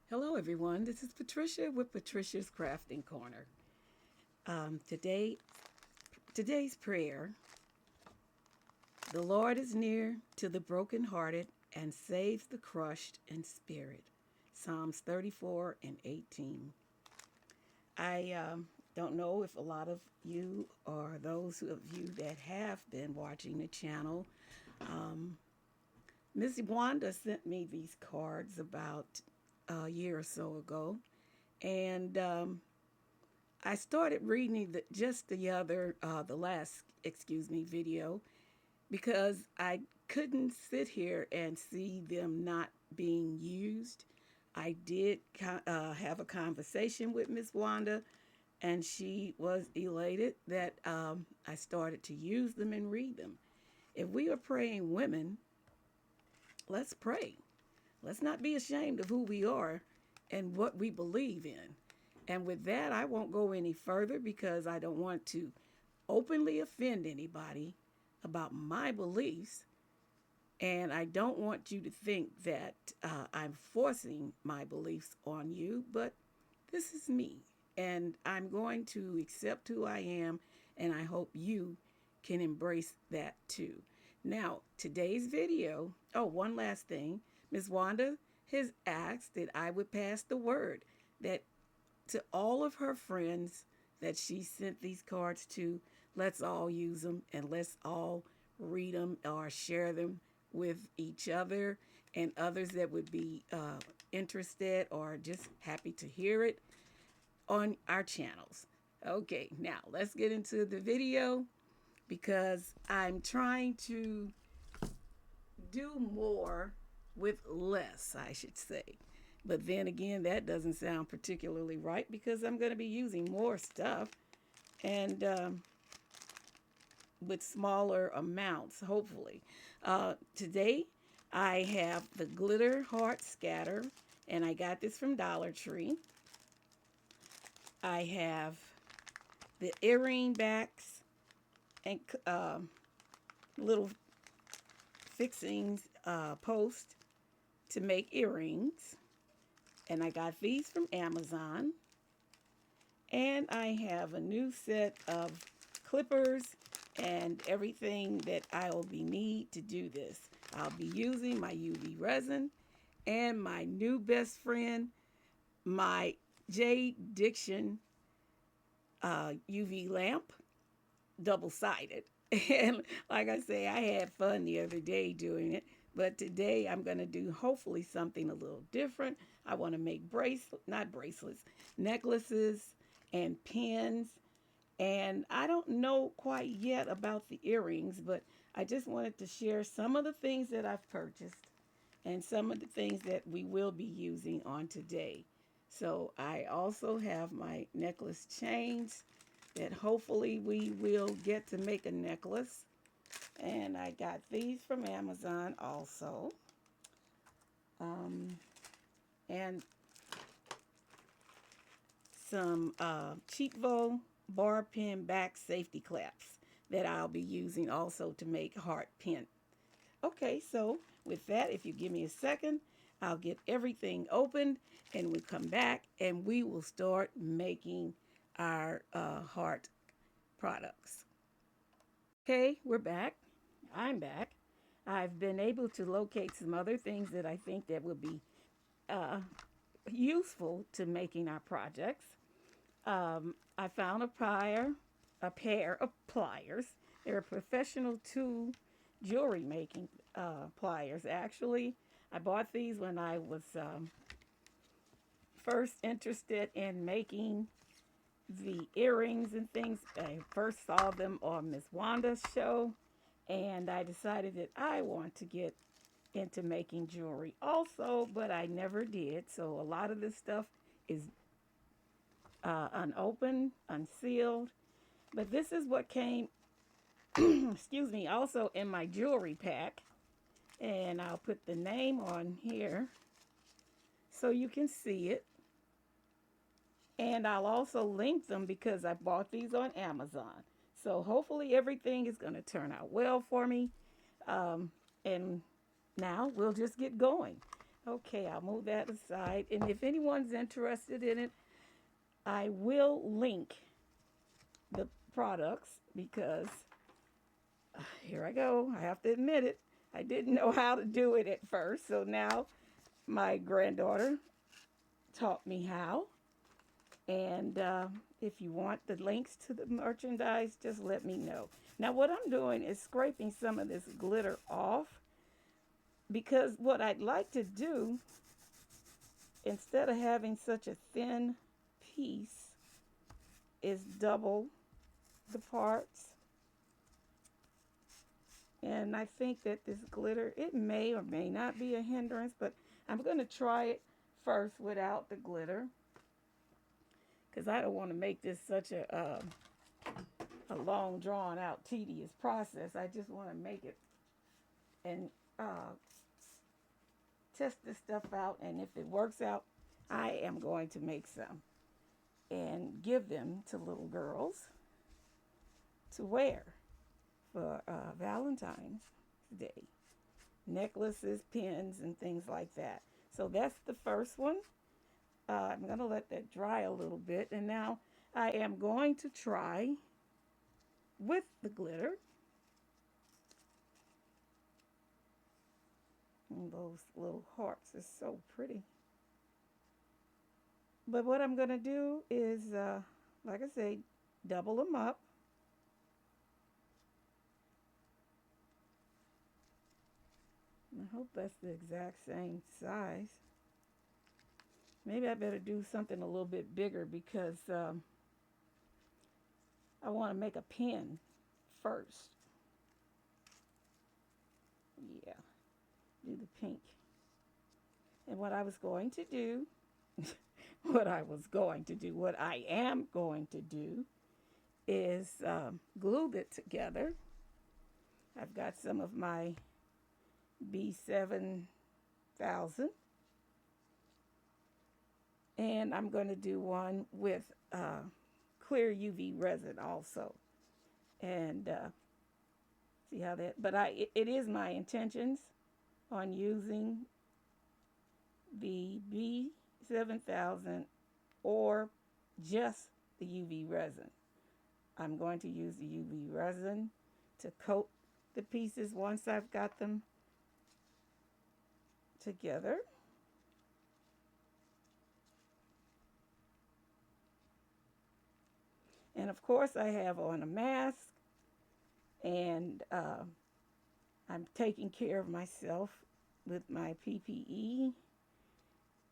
Hello, everyone. This is Patricia with Patricia's Crafting Corner. Today's prayer: The Lord is near to the brokenhearted and saves the crushed in spirit. Psalms 34 and 18. I don't know if a lot of you or those of you that have been watching the channel, Miss Wanda sent me these cards about a year or so ago, and I started reading the last, video, because I couldn't sit here and see them not being used. I did have a conversation with Miss Wanda, and she was elated that I started to use them and read them. If we are praying women, let's pray. Let's not be ashamed of who we are and what we believe in. And with that, I won't go any further because I don't want to openly offend anybody about my beliefs. And I don't want you to think that I'm forcing my beliefs on you, but this is me. And I'm going to accept who I am, and I hope you can embrace that too. Now, today's video, oh, one last thing. Ms. Wanda has asked that I would pass the word that to all of her friends that she sent these cards to, let's all use them and let's all read them or share them with each other and others that would be interested or just happy to hear it on our channels. Okay, now let's get into the video because I'm trying to do more with less, I should say. But then again, that doesn't sound particularly right because I'm going to be using more stuff and with smaller amounts, hopefully. Today, I have the glitter heart scatter, and I got this from Dollar Tree. I have the earring backs and little fixings post to make earrings. And I got these from Amazon. And I have a new set of clippers and everything that I will be need to do this. I'll be using my UV resin and my new best friend, my Jade Diction UV lamp, double-sided. And like I say, I had fun the other day doing it, but today I'm going to do hopefully something a little different. I want to make not bracelets, necklaces and pins. And I don't know quite yet about the earrings, but I just wanted to share some of the things that I've purchased and some of the things that we will be using on today. So I also have my necklace chains that hopefully we will get to make a necklace. And I got these from Amazon also. Um, and some Cheapvo bar pin back safety clamps that I'll be using also to make heart pin. Okay, so with that, if you give me a second, I'll get everything opened and we'll come back and we will start making our heart products. Okay, we're back. I'm back. I've been able to locate some other things that I think that will be uh, useful to making our projects. I found a pair of pliers. They're professional tool jewelry making pliers. Actually, I bought these when I was first interested in making the earrings and things. I first saw them on Miss Wanda's show, and I decided that I want to get into making jewelry also, but I never did. So a lot of this stuff is unopened, unsealed. But this is what came, excuse me, also in my jewelry pack. And I'll put the name on here so you can see it. And I'll also link them because I bought these on Amazon. So hopefully everything is going to turn out well for me. And now we'll just get going. Okay, I'll move that aside. And if anyone's interested in it, I will link the products because here I go. I have to admit it. I didn't know how to do it at first. So now my granddaughter taught me how. And if you want the links to the merchandise, just let me know. Now, what I'm doing is scraping some of this glitter off because what I'd like to do, instead of having such a thin piece, is double the parts. And I think that this glitter, it may or may not be a hindrance, but I'm going to try it first without the glitter because I don't want to make this such a long, drawn out, tedious process. I just want to make it and test this stuff out. And if it works out, I am going to make some and give them to little girls to wear for Valentine's Day. Necklaces, pins, and things like that. So that's the first one. I'm going to let that dry a little bit. And now I am going to try with the glitter. And those little hearts are so pretty. But what I'm going to do is, like I say, double them up. I hope that's the exact same size. Maybe I better do something a little bit bigger because I want to make a pin first. Yeah, do the pink. And what I was going to do, what I am going to do is glue it together. I've got some of my B7000 and I'm going to do one with clear UV resin also. And see how that, but it is my intentions on using the B7000 or just the UV resin. I'm going to use the UV resin to coat the pieces once I've got them together. And of course I have on a mask and I'm taking care of myself with my PPE,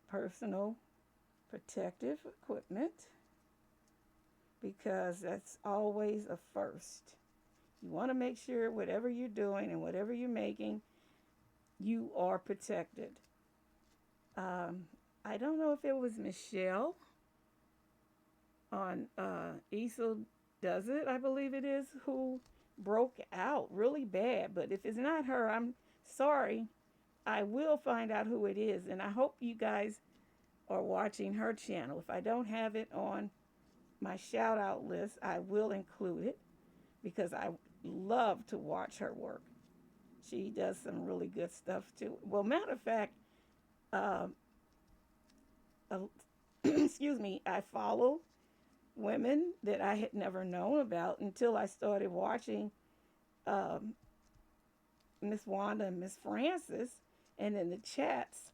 personal protective equipment, because that's always a first. You want to make sure whatever you're doing and whatever you're making, you are protected. I don't know if it was Michelle on Easel Does It, I believe it is, who broke out really bad. But if it's not her, I'm sorry. I will find out who it is. And I hope you guys are watching her channel. If I don't have it on my shout out list, I will include it because I love to watch her work. She does some really good stuff too. Well, matter of fact, uh, excuse me, I follow women that I had never known about until I started watching Miss Wanda and Miss Francis. And in the chats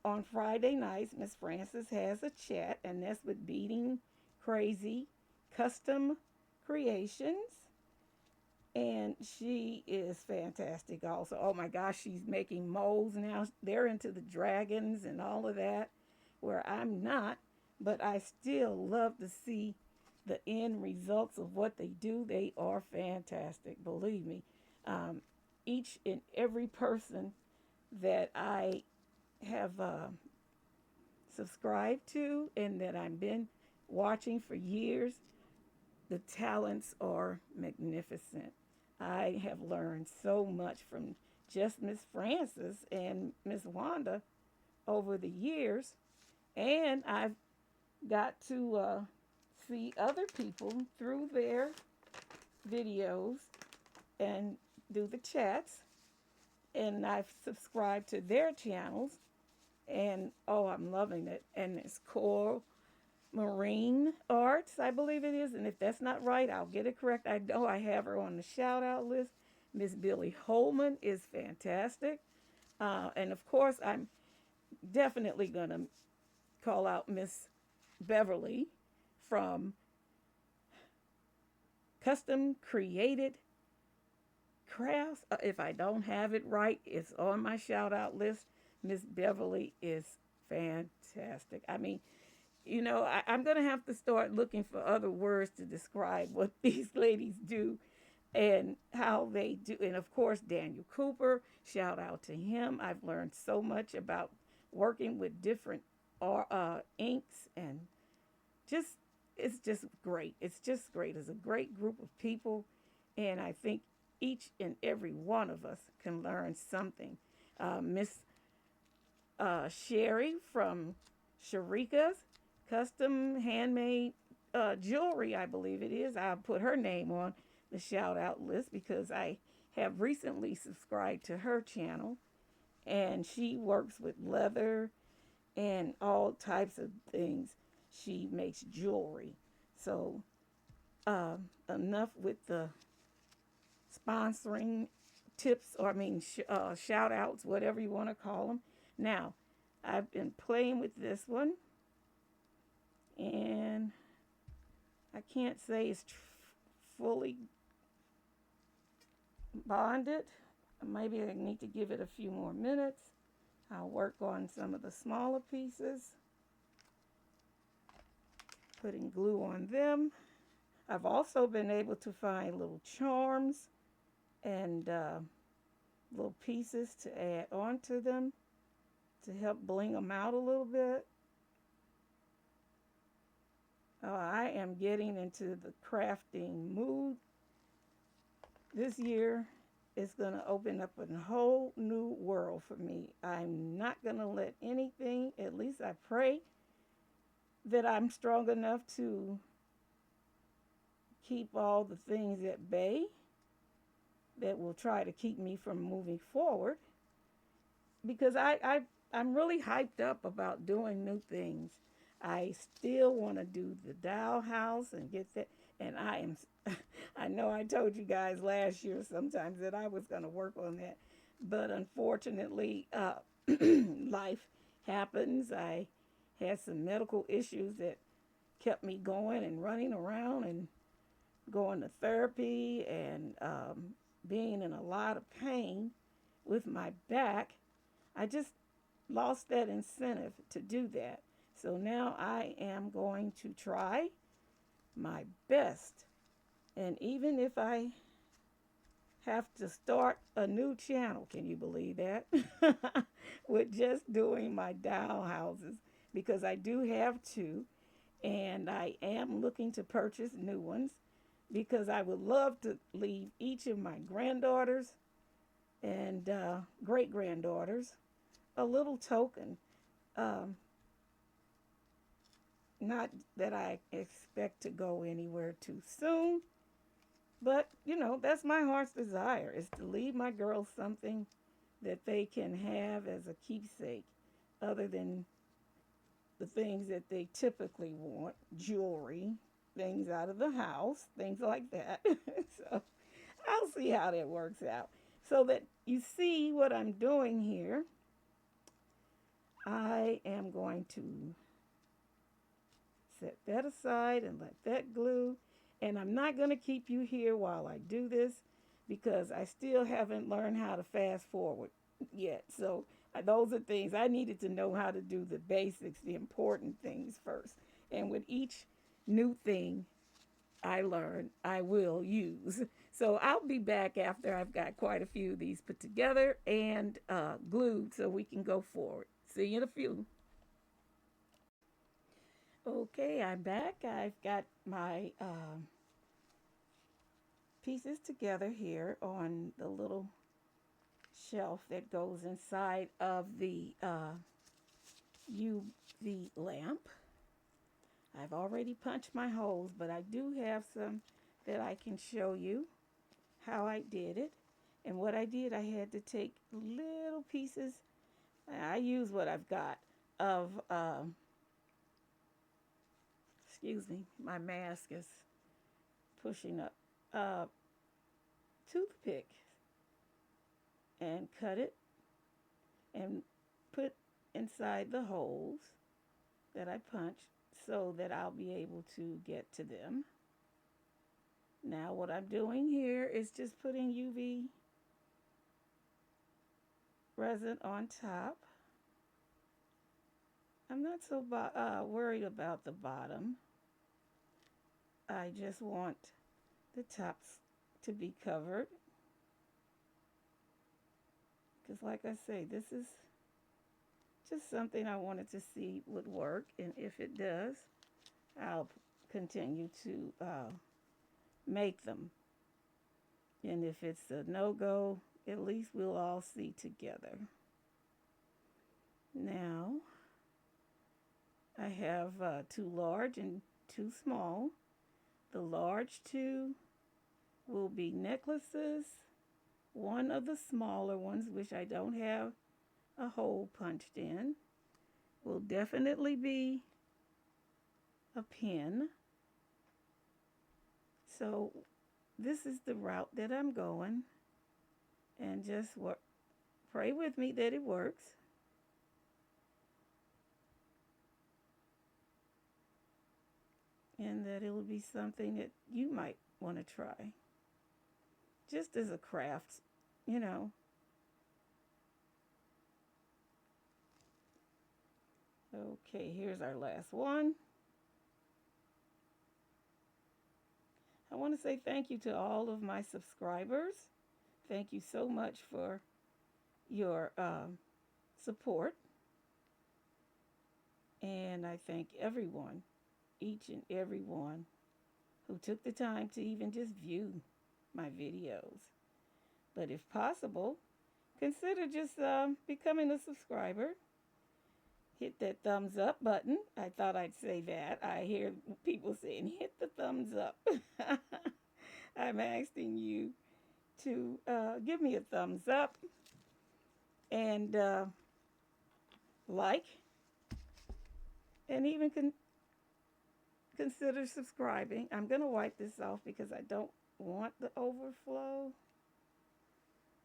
on Friday nights, Miss Francis has a chat, and that's with Beating Crazy Custom Creations. And she is fantastic also. Oh my gosh, she's making molds now. They're into the dragons and all of that, where I'm not, but I still love to see the end results of what they do. They are fantastic, believe me. Each and every person that I have subscribed to and that I've been watching for years, the talents are magnificent. I have learned so much from just Miss Francis and Miss Wanda over the years, and I've got to see other people through their videos and do the chats, and I've subscribed to their channels, And oh, I'm loving it. And it's Coral Marine Arts, I believe it is. And if that's not right, I'll get it correct. I know I have her on the shout out list. Miss Billy Holman is fantastic. And of course, I'm definitely going to call out Miss Beverly from Custom Created Crafts. If I don't have it right, it's on my shout out list. Miss Beverly is fantastic. I mean, I'm going to have to start looking for other words to describe what these ladies do and how they do. And of course, Daniel Cooper, shout out to him. I've learned so much about working with different inks and just, it's just great. It's just great. It's a great group of people. And I think each and every one of us can learn something. Miss Sherry from Sharika's Custom Handmade Jewelry, I believe it is. I'll put her name on the shout out list because I have recently subscribed to her channel, and she works with leather and all types of things. She makes jewelry. So, enough with the sponsoring tips, or I mean, shout outs, whatever you want to call them. Now, I've been playing with this one, and I can't say it's fully bonded. Maybe I need to give it a few more minutes. I'll work on some of the smaller pieces, putting glue on them. I've also been able to find little charms and little pieces to add onto them to help bling them out a little bit. I am getting into the crafting mood. This year is going to open up a whole new world for me. I'm not going to let anything, at least I pray that I'm strong enough to keep all the things at bay that will try to keep me from moving forward, because I'm really hyped up about doing new things. I still want to do the doll house and get that. And I am, I know I told you guys last year sometimes that I was going to work on that. But unfortunately, life happens. I had some medical issues that kept me going and running around and going to therapy and being in a lot of pain with my back. I just lost that incentive to do that. So now I am going to try my best. And even if I have to start a new channel, can you believe that? With just doing my doll houses, because I do have two, and I am looking to purchase new ones because I would love to leave each of my granddaughters and great granddaughters a little token. Um, Not that I expect to go anywhere too soon, but that's my heart's desire, is to leave my girls something that they can have as a keepsake, other than the things that they typically want, jewelry, things out of the house, things like that. So I'll see how that works out. So that you see what I'm doing here, I am going to set that aside and let that glue. And I'm not going to keep you here while I do this because I still haven't learned how to fast forward yet. So those are things I needed to know how to do, the basics, the important things first. And with each new thing I learn, I will use. So I'll be back after I've got quite a few of these put together and glued so we can go forward. See you in a few. Okay, I'm back. I've got my pieces together here on the little shelf that goes inside of the UV lamp. I've already punched my holes, but I do have some that I can show you how I did it. And what I did, I had to take little pieces I use what I've got of, excuse me, my mask is pushing up, uh, toothpick and cut it and put inside the holes that I punched so that I'll be able to get to them. Now what I'm doing here is just putting UV resin on top. I'm not so worried about the bottom. I just want the tops to be covered because like I say, this is just something I wanted to see would work, and if it does, I'll continue to make them. And if it's a no-go, at least we'll all see together. Now, I have two large and two small. The large two will be necklaces. One of the smaller ones, which I don't have a hole punched in, will definitely be a pin. So this is the route that I'm going, and just pray with me that it works. And that it will be something that you might want to try. Just as a craft, you know. Okay, here's our last one. I want to say thank you to all of my subscribers. Thank you so much for your support. And I thank everyone, each and every one, who took the time to even just view my videos. But if possible, consider just becoming a subscriber. Hit that thumbs up button. I thought I'd say that. I hear people saying, hit the thumbs up. I'm asking you to give me a thumbs up and like, and even consider subscribing. I'm going to wipe this off because I don't want the overflow.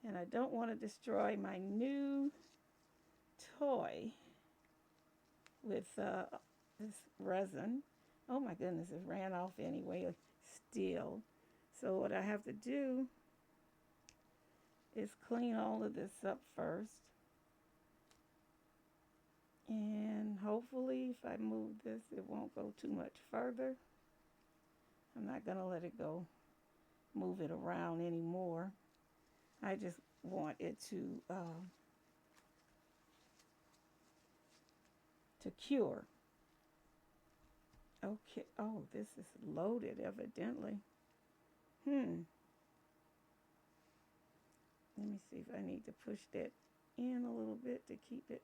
And I don't want to destroy my new toy with this resin. Oh my goodness, it ran off anyway, still. So what I have to do is clean all of this up first. And hopefully if I move this, it won't go too much further. I'm not going to let it go, move it around anymore. I just want it to cure. Okay. Oh, this is loaded evidently. Let me see if I need to push that in a little bit to keep it.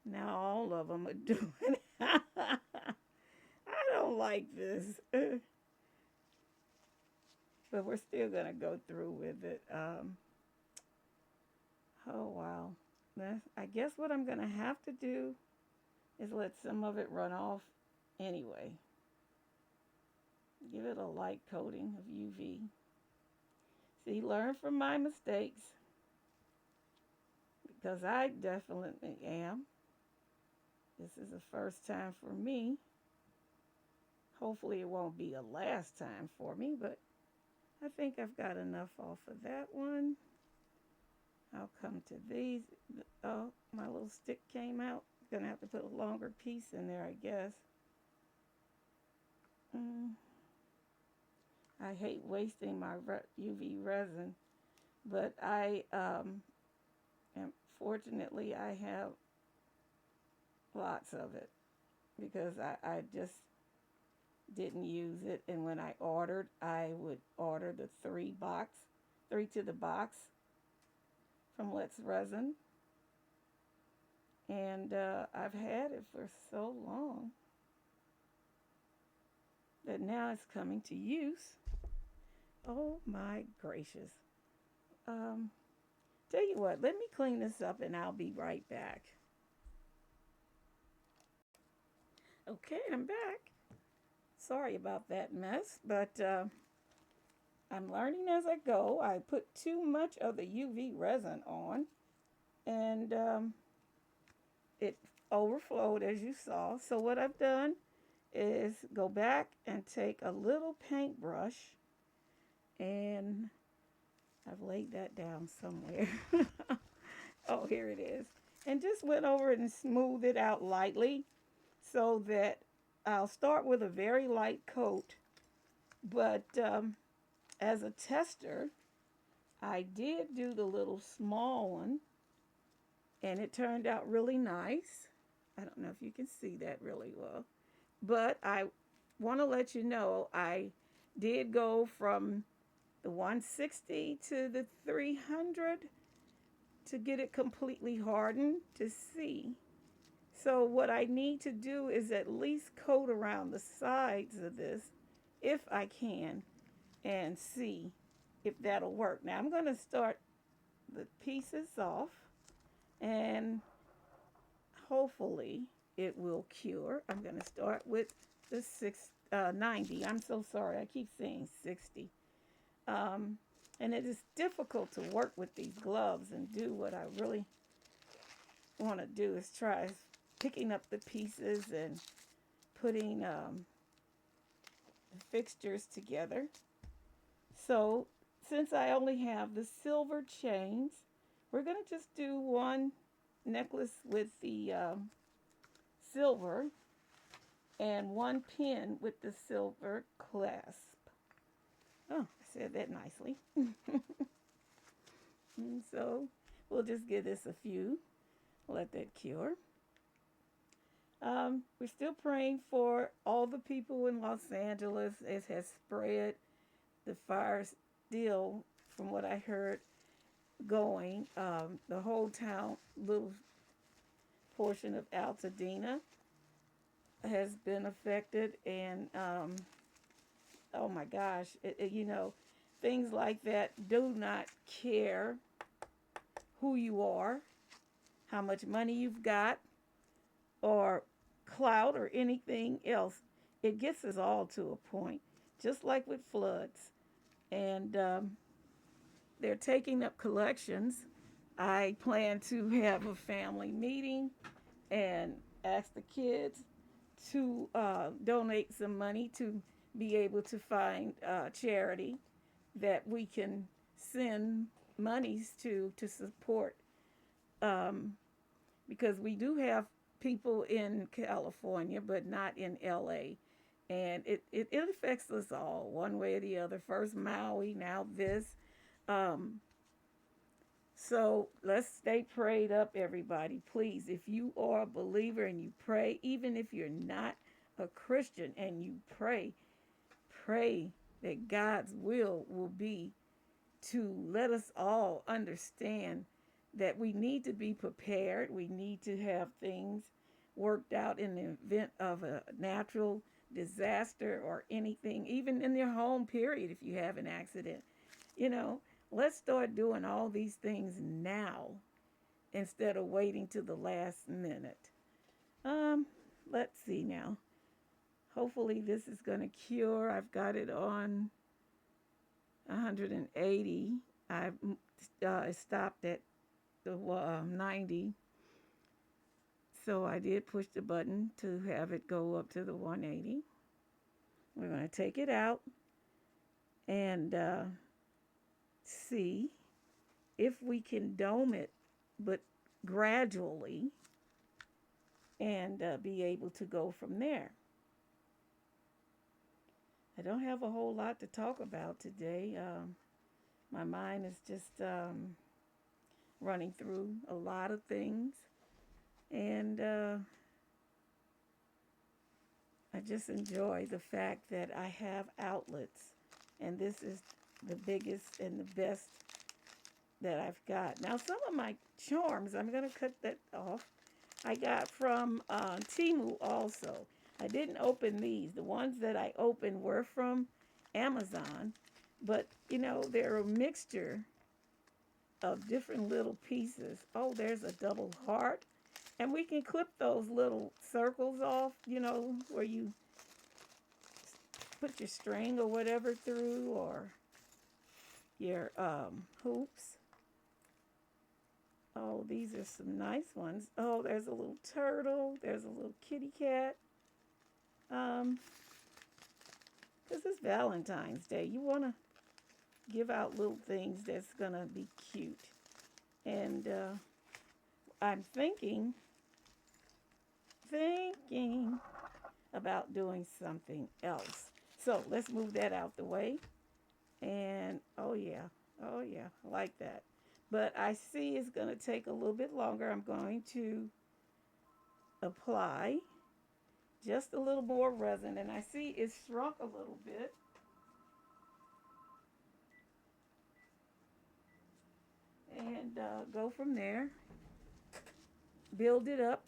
Now all of them are doing it. I don't like this. But we're still going to go through with it. Oh, wow. I guess what I'm going to have to do is let some of it run off anyway. Give it a light coating of UV. See, learn from my mistakes. Because I definitely am. This is the first time for me. Hopefully it won't be a last time for me, but I think I've got enough off of that one. I'll come to these. Oh, my little stick came out. Gonna have to put a longer piece in there, I guess. I hate wasting my UV resin, but fortunately I have lots of it because I just didn't use it. And when I ordered, I would order the three to the box from Let's Resin. And I've had it for so long that now it's coming to use. Oh my gracious. Tell you what, let me clean this up and I'll be right back. Okay, I'm back. Sorry about that mess, but I'm learning as I go. I put too much of the UV resin on, and it overflowed as you saw. So what I've done is go back and take a little paintbrush, and I've laid that down somewhere. Oh, here it is. And just went over it and smoothed it out lightly so that I'll start with a very light coat. But as a tester, I did do the little small one, and it turned out really nice. I don't know if you can see that really well. But I want to let you know I did go from the 160 to the 300 to get it completely hardened to see. So what I need to do is at least coat around the sides of this if I can and see if that'll work. Now I'm going to start the pieces off and hopefully it will cure. I'm going to start with the 90. I'm so sorry. I keep saying 60. And it is difficult to work with these gloves and do what I really want to do is try picking up the pieces and putting the fixtures together. So since I only have the silver chains, we're going to just do one necklace with the silver and one pin with the silver clasp. Oh, I said that nicely. And so we'll just give this a few, let that cure. We're still praying for all the people in Los Angeles. It has spread. The fire still, from what I heard, going. The whole town, little portion of Altadena has been affected. And oh my gosh, things like that do not care who you are, how much money you've got, or clout or anything else. It gets us all to a point, just like with floods. And they're taking up collections. I plan to have a family meeting and ask the kids to donate some money to be able to find charity that we can send monies to support, because we do have people in California but not in LA, and it affects us all one way or the other. First Maui, now this. um, so let's stay prayed up, everybody. Please, if you are a believer and you pray, even if you're not a Christian and you pray that God's will be to let us all understand that we need to be prepared. We need to have things worked out in the event of a natural disaster or anything, even in your home, period, if you have an accident. You know, let's start doing all these things now instead of waiting to the last minute. Um, let's see now. Hopefully this is going to cure. I've got it on 180. I've stopped at the 90. So I did push the button to have it go up to the 180. We're going to take it out and see if we can dome it, but gradually, and be able to go from there. I don't have a whole lot to talk about today. My mind is just running through a lot of things, and I just enjoy the fact that I have outlets, and this is the biggest and the best that I've got. Now, some of my charms, I'm going to cut that off, I got from Temu also. I didn't open these. The ones that I opened were from Amazon, but they're a mixture of different little pieces. Oh, there's a double heart. And we can clip those little circles off, you know, where you put your string or whatever through, or your hoops. Oh, these are some nice ones. Oh, there's a little turtle. There's a little kitty cat. Because it's Valentine's Day. You want to give out little things that's going to be cute. And I'm thinking about doing something else. So let's move that out the way. And oh yeah, I like that. But I see it's going to take a little bit longer. I'm going to apply just a little more resin. And I see it's shrunk a little bit. And go from there. Build it up.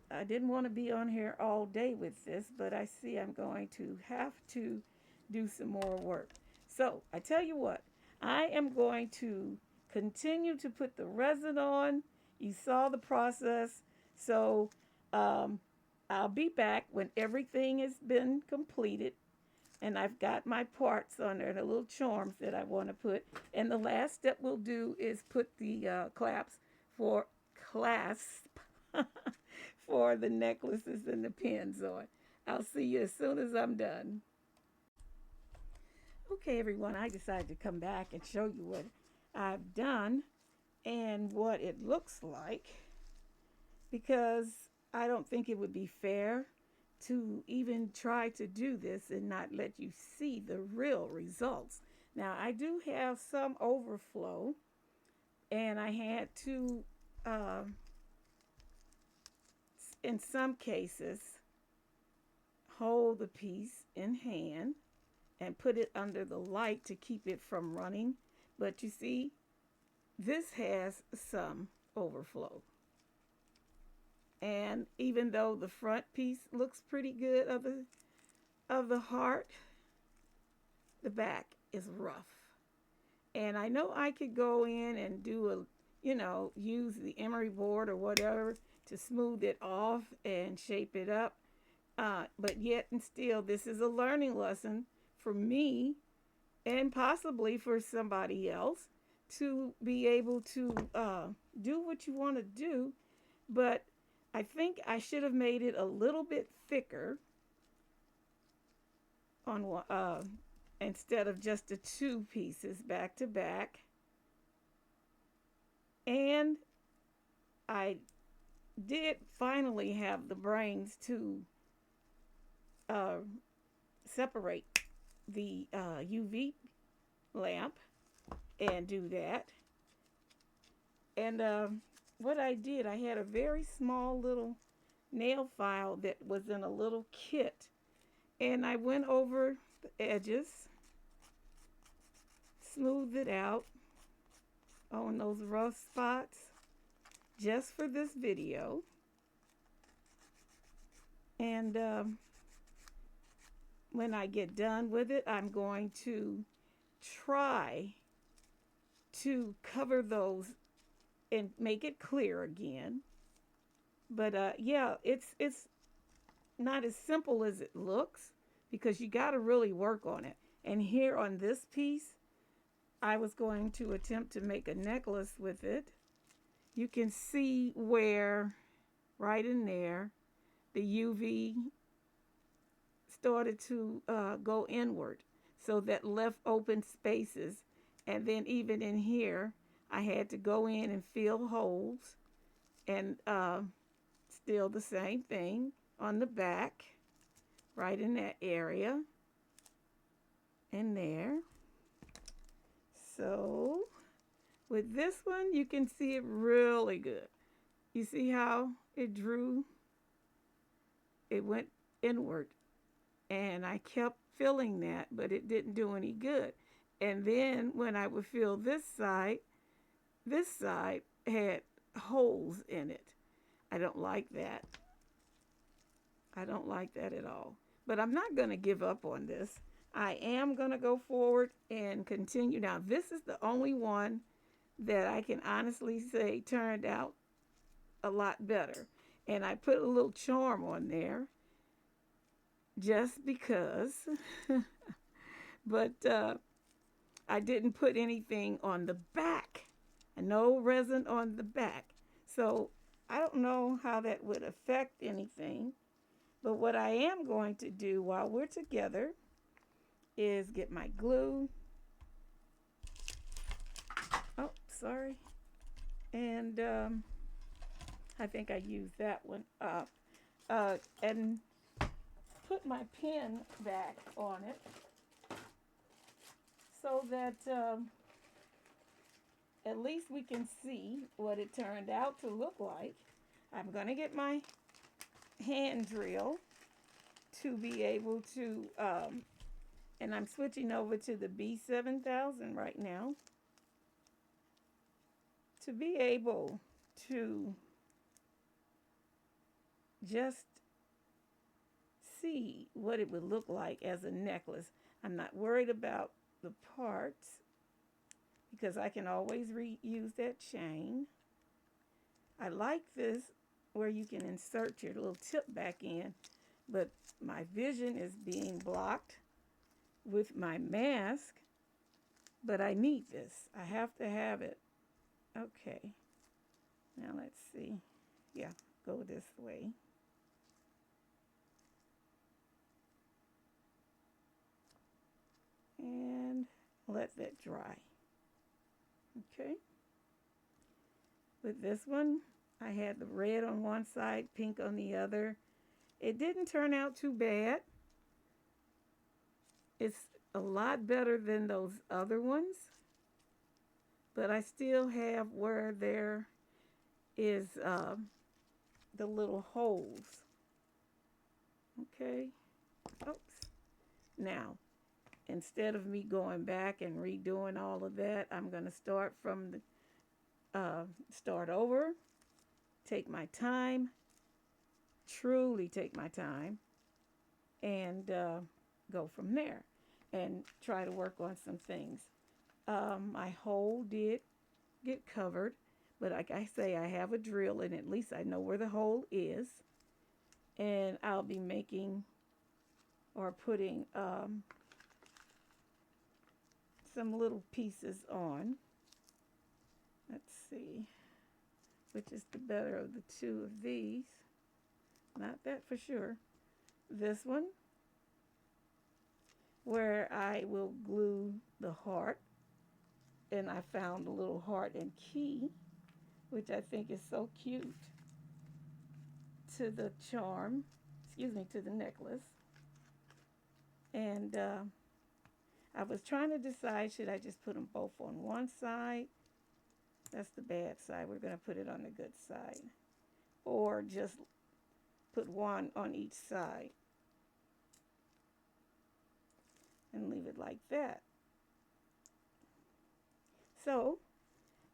I didn't want to be on here all day with this, but I see I'm going to have to do some more work. So I tell you what, I am going to continue to put the resin on. You saw the process. So I'll be back when everything has been completed. And I've got my parts on there, the little charms that I want to put. And the last step we'll do is put the clasp for the necklaces and the pins on. I'll see you as soon as I'm done. Okay, everyone, I decided to come back and show you what I've done and what it looks like, because I don't think it would be fair to even try to do this and not let you see the real results. Now, I do have some overflow, and I had to, in some cases, hold the piece in hand and put it under the light to keep it from running. But you see, this has some overflow. And even though the front piece looks pretty good of the heart, the back is rough. And I know I could go in and do use the emery board or whatever to smooth it off and shape it up. But yet and still, this is a learning lesson for me and possibly for somebody else to be able to do what you want to do. But I think I should have made it a little bit thicker on instead of just the two pieces back to back. And I did finally have the brains to separate the UV lamp and do that. And what I did, I had a very small little nail file that was in a little kit, and I went over the edges, smoothed it out on those rough spots just for this video. And when I get done with it, I'm going to try to cover those and make it clear again. But yeah, it's not as simple as it looks, because you got to really work on it. And here on this piece, I was going to attempt to make a necklace with it. You can see where right in there the UV started to go inward, so that left open spaces. And then even in here, I had to go in and fill holes, and still the same thing on the back, right in that area, and there. So with this one, you can see it really good. You see how it drew? It went inward, and I kept filling that, but it didn't do any good. And then when I would fill this side had holes in it. I don't like that. I don't like that at all. But I'm not going to give up on this. I am going to go forward and continue. Now, this is the only one that I can honestly say turned out a lot better. And I put a little charm on there just because, but I didn't put anything on the back. No resin on the back. So I don't know how that would affect anything. But what I am going to do while we're together is get my glue. Oh, sorry. And I think I used that one up. And put my pen back on it so that at least we can see what it turned out to look like. I'm going to get my hand drill to be able to, and I'm switching over to the B7000 right now, to be able to just see what it would look like as a necklace. I'm not worried about the parts because I can always reuse that chain. I like this where you can insert your little tip back in, but my vision is being blocked with my mask, but I need this. I have to have it. Okay, now let's see. Yeah, go this way. And let that dry. Okay. With this one, I had the red on one side, pink on the other. It didn't turn out too bad. It's a lot better than those other ones, but I still have where there is the little holes. Okay. Oops. Now, instead of me going back and redoing all of that, I'm going to start from the start over, take my time, truly take my time, and go from there and try to work on some things. My hole did get covered, but like I say, I have a drill and at least I know where the hole is, and I'll be making or putting some little pieces on. Let's see, which is the better of the two of these. Not that for sure. This one, where I will glue the heart, and I found a little heart and key, which I think is so cute, to the charm, excuse me, to the necklace. And I was trying to decide, should I just put them both on one side? That's the bad side. We're going to put it on the good side. Or just put one on each side and leave it like that. So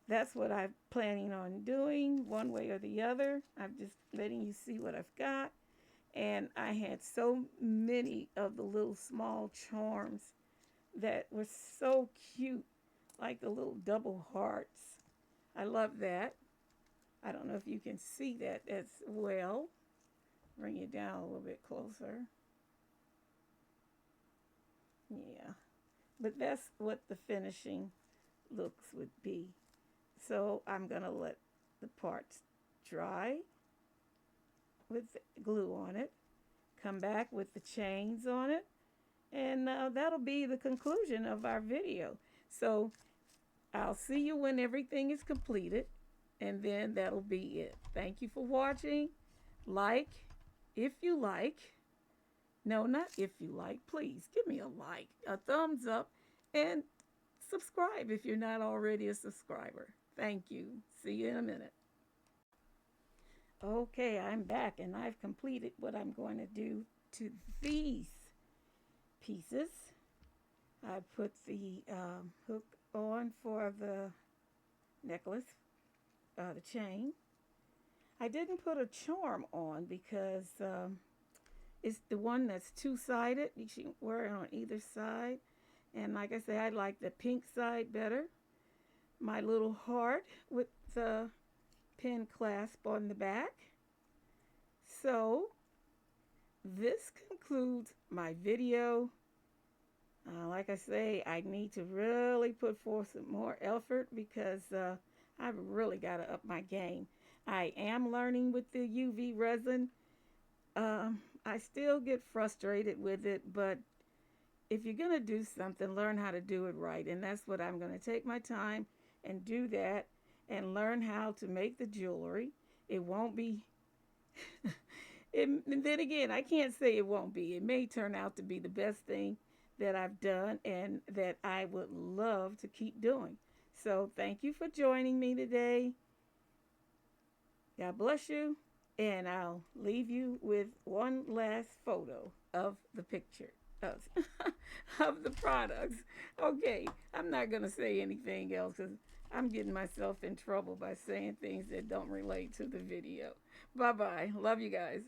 that's what I'm planning on doing, one way or the other. I'm just letting you see what I've got. And I had so many of the little small charms that were so cute, like the little double hearts. I love that. I don't know if you can see that as well. Bring it down a little bit closer. Yeah, but that's what the finishing looks would be. So I'm going to let the parts dry with glue on it, come back with the chains on it, and that'll be the conclusion of our video. So I'll see you when everything is completed, and then that'll be it. Thank you for watching. Like if you like. No, not if you like. Please give me a like, a thumbs up, and subscribe if you're not already a subscriber. Thank you. See you in a minute. Okay, I'm back, and I've completed what I'm going to do to these pieces. I put the hook on for the necklace, the chain. I didn't put a charm on because it's the one that's two-sided. You can wear it on either side. And like I say, I like the pink side better. my little heart with the pin clasp on the back. So this concludes my video. Like I say, I need to really put forth some more effort because I've really got to up my game. I am learning with the UV resin. I still get frustrated with it, but if you're going to do something, learn how to do it right. And that's what I'm going to take my time and do that and learn how to make the jewelry. It won't be, and then again, I can't say it won't be. It may turn out to be the best thing that I've done and that I would love to keep doing. So thank you for joining me today. God bless you. And I'll leave you with one last photo of the picture of, of the products. Okay, I'm not going to say anything else because I'm getting myself in trouble by saying things that don't relate to the video. Bye bye. Love you guys.